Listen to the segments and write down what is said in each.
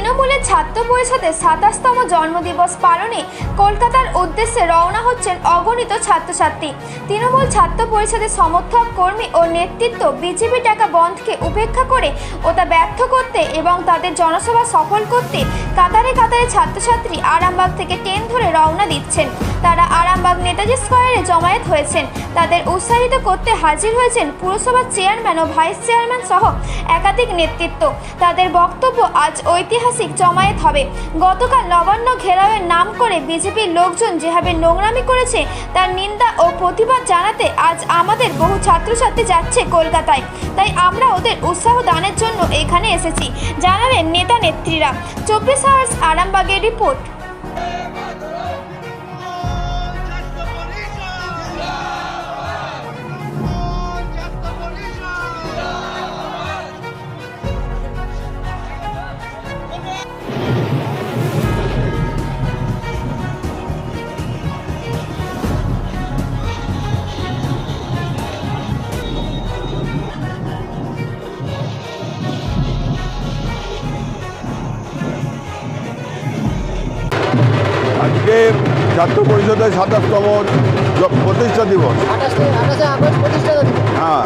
তৃণমূলের ছাত্র পরিষদের ২৭তম জন্মদিবস পালনে কলকাতার উদ্দেশ্যে রওনা হচ্ছেন অগণিত ছাত্রছাত্রী। তৃণমূল ছাত্র পরিষদের সমর্থক কর্মী ও নেতৃত্ব বিজেপি টাকা বন্ধকে উপেক্ষা করে ও তা ব্যর্থ করতে এবং তাদের জনসভা সফল করতে কাতারে কাতারে ছাত্রছাত্রী আরামবাগ থেকে ট্রেন ধরে রওনা দিচ্ছেন। তারা আরামবাগ নেতাজি স্কয়ারে জমায়েত হয়েছেন। তাদের উৎসাহিত করতে হাজির হয়েছেন পুরসভার চেয়ারম্যান ও ভাইস চেয়ারম্যান সহ একাধিক নেতৃত্ব। তাদের বক্তব্য আজ ঐতিহাসিক জমায়েত হবে। গতকাল নবান্ন ঘেরাওয়ের নাম করে বিজেপির লোকজন যেভাবে নোংরামি করেছে তার নিন্দা ও প্রতিবাদ জানাতে আজ আমাদের বহু ছাত্রছাত্রী যাচ্ছে কলকাতায়। তাই আমরা ওদের উৎসাহ দানের জন্য এখানে এসেছি, জানালেন নেতা নেত্রীরা। 24 আওয়ার্স আরামবাগের রিপোর্ট। আজকে ছাত্র পরিষদের ২৭তম প্রতিষ্ঠা দিবস। হ্যাঁ,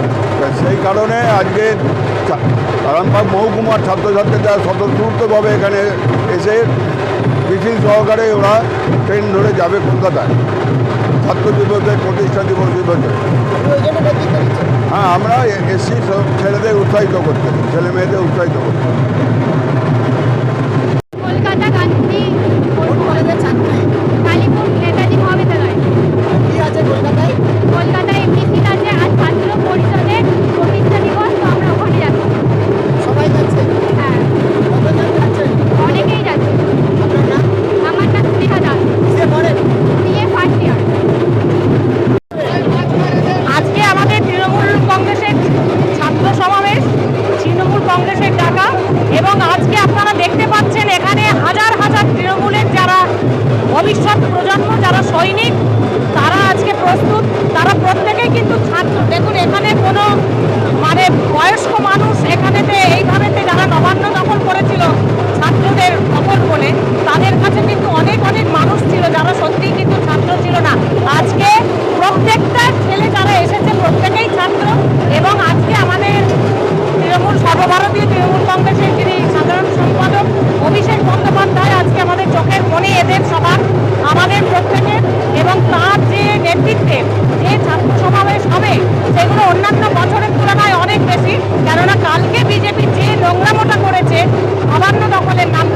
সেই কারণে আজকে আরামবাগ মহকুমার ছাত্রছাত্রীরা স্বতঃস্ফূর্তভাবে এখানে এসে মিছিল সহকারে ওরা ট্রেন ধরে যাবে কলকাতায় ছাত্র দিবসের প্রতিষ্ঠা দিবস দিবসে। হ্যাঁ, আমরা এসছি ছেলেদের উৎসাহিত করতে, ছেলে মেয়েদের উৎসাহিত করতে। কলকাতা গান্ধী কালীপুর নেতাজি মহাবিদ্যালয় কি আছে কলকাতায়? কলকাতায় এমনি আছে আজ ছাত্র পরিষদের প্রতিষ্ঠা দিবস, তো আমরা ওখানে যাচ্ছি। সবাই যাচ্ছে? হ্যাঁ, কতজন যাচ্ছেন? অনেকেই যাচ্ছে। আপনার নাম? আমার নাম স্নেহা দাস, কিসে পড়েন? BA first year. আজকে আমাদের তৃণমূল কংগ্রেসের ছাত্র সমাবেশ, তৃণমূল কংগ্রেসের ডাকা, এবং আজকে আপনারা দেখতে পাচ্ছেন এখানে হাজার হাজার তৃণমূলের যারা ভবিষ্যৎ প্রজন্ম, যারা সৈনিক, তারা আজকে প্রস্তুত। তারা প্রত্যেকেই কিন্তু ছাত্র। দেখুন, এখানে কোনো বয়স্ক মানুষ এখানেতে এইভাবেতে যারা নবান্ন দখল করেছিল ছাত্রদের দখল বলে, তাদের কাছে কিন্তু অনেক অনেক মানুষ ছিল যারা সত্যিই কিন্তু ছাত্র ছিল না। আজকে প্রত্যেকটা ছেলে যারা এসেছে প্রত্যেকেই ছাত্র। এবং আজকে আমাদের তৃণমূল সর্বভারতীয় তৃণমূল কংগ্রেসের যিনি সাধারণ সম্পাদক অভিষেক বন্দ্যোপাধ্যায়, আজকে আমাদের চোখের মনে এদের সবার আমাদের প্রত্যেকের, এবং তার যে নেতৃত্বে যে ছাত্র সমাবেশ হবে সেগুলো অন্যান্য বছরের তুলনায় অনেক বেশি। কেননা কালকে বিজেপি যে নোংরামোটা করেছে নবান্ন দখলের নাম